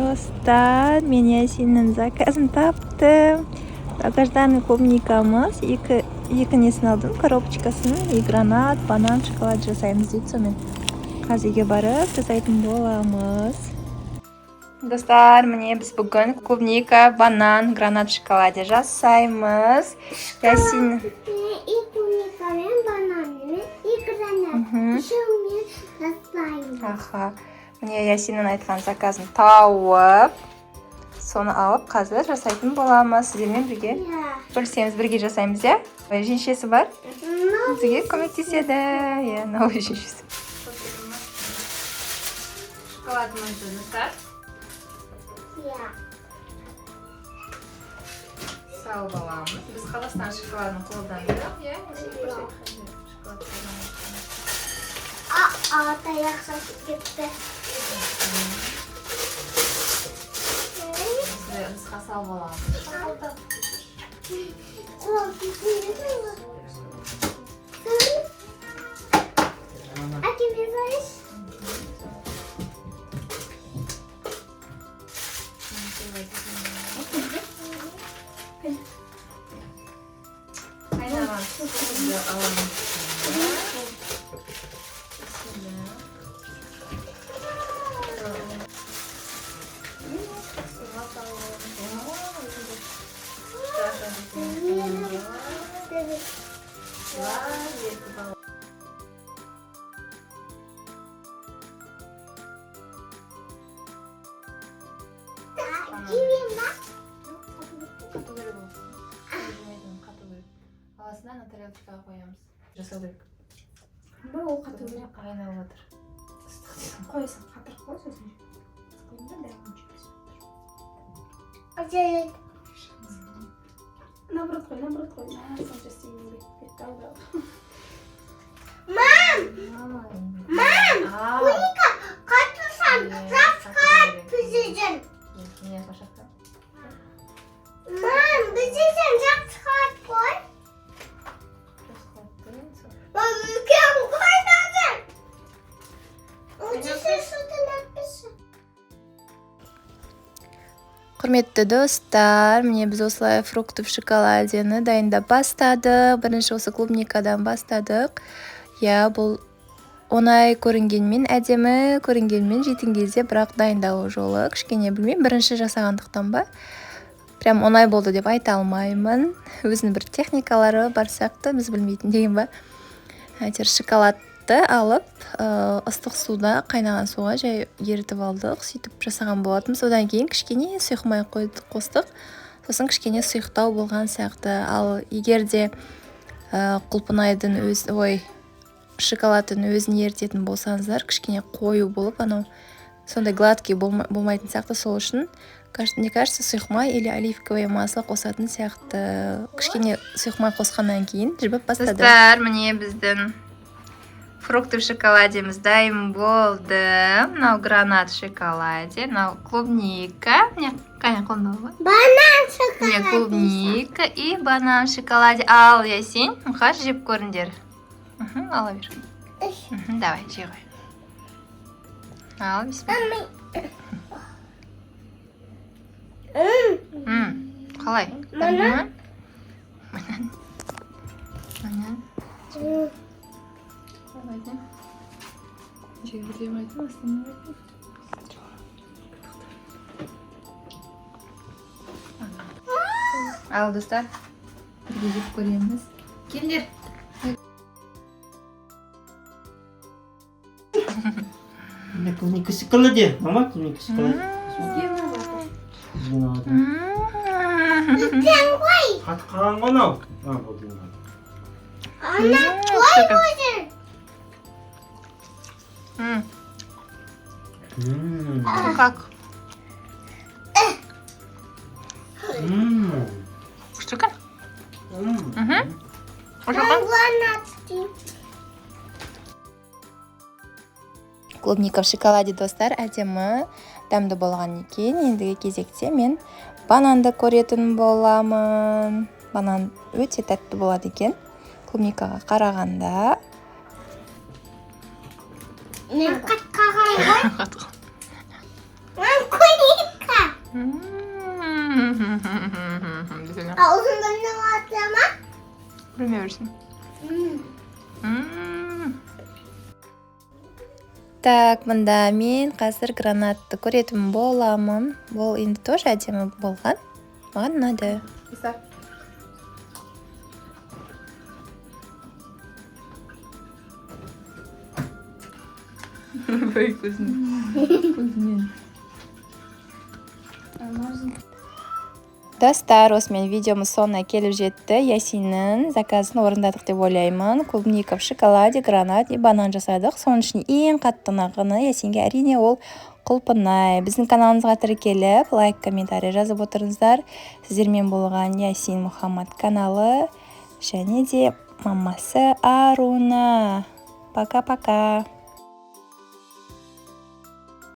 Dostlar, men Yasinning zakazini topdim. Bagajdan klubnikamiz, iki nesini oldim, коробочкасini, и granat, banan, shokolad жасаймыз deydi. Сонымен qaziga borib жасайтын bo'lamiz. Dostlar, mine biz bugun klubnika, banan, granat, shokolade жасаймыз. Yasin И клубника мен бананымен, и гранат. Үшеуімен жасаймыз. Аха. Міне Ясиннің айтқан заказын тауып, соны алып, қазір жасайтын боламыз. Сіздермен бірге бөлісеміз, бірге жасаймыз, иә? Женшесі бар? Бізге көмектеседі. Иә, мынау женшесі. Шоколадымызды достар. Салып аламыз. Біз Қазақстан шоколадын қолданбайық, иә? Таяқ шашып кетті. Ыдысқа салып аламыз. Әкеме зайыш. Қайнаған суымызды аламыз. Аласына на тарелочкаға қоямыз. Жасау керек. Бұл ол қатырып Қайнап отыр. қойсын, қатырып қой сосын. Әжет. Наоборот қой. Мам! Клубника қатырсан, жасқат пізежін. Не қошақта? Мам, пізежін жасқат қой. Мам, үлкен қойдадың. Өтесі сүтін әппісі. Құрметті достар, міне біз осылай фрукты в шоколадені дайындап бастадық. Бірінші осы клубникадан бастадық. Я, бұл оңай көрінгенмен, әдемі көрінгенмен жейтін кезде бірақ дайындалу жолы кішкене білмеймін, бірінші жасағандықтан ба. Прям оңай болды деп айта алмаймын. Өзінің бір техникалары бар сияқты, біз білмейтін деген ба. Әйтеуір шоколадты алып, ыстық суда, қайнаған суға жай ерітіп алдық, сөйтіп жасаған болатынбыз. Содан кейін кішкене сұйықмай қостық. Сосын кішкене сұйықтау болған сияқты. Ал егер де құлпынайдың шоколадтың өзін ерітетін болсаңыздар, кішкене қою болып, анау сондай гладкий болмайтын сияқты. Сол үшін, мне кажется, сұйықмай или оливковое масло қосатын сияқты. Кішкене сұйықмай қосқаннан кейін жібіп бастады. Достар, міне біздің фрукты в шоколадеміз дайын болды. Мынау гранат в шоколаде, мынау клубника. Міне қайын қолында ғой? Банан шоколад. Міне клубника и банан в шоколаде. Ал, Ясин, мұқаш жеп көріңдер. Ала бер. Давай, жей ғой. Ал, бисмилла. Қалай? Банан. Ал, достар, бірге жеп көреміз. Келдер. Клубника шоколаде. Мама, клубника шоколаде. Үлкен қой. Қатып қалған ғой мынау. Ана қой көзір. Как? Штука? Клубника в шоколаде, достар, әдемі дәмді болған екен. Ендігі кезекте мен бананды көретін боламын. Банан өте тәтті болады екен клубникаға қарағанда. Мен қатқаған ғой. Мен көйнек. Десене. Ağzından ne var ama? Білмеймін. Так, мында мен қазір гранатты көретін боламын. Бұл енді тоже әдемі болған. Маған ұнады. Достар, осымен видеомыз соңына келіп жетті. Ясиннің заказын орындадық деп ойлаймын. Клубника в шоколаде, гранат и банан жасадық. Соның үшін ең қатты ұнағаны Ясинге әрине ол құлпынай. Біздің каналымызға тіркеліп, лайк, комментарий жазып отырыңыздар. Сіздермен болған Ясин Мухаммад каналы және де мамасы Аруна. Пока-пока.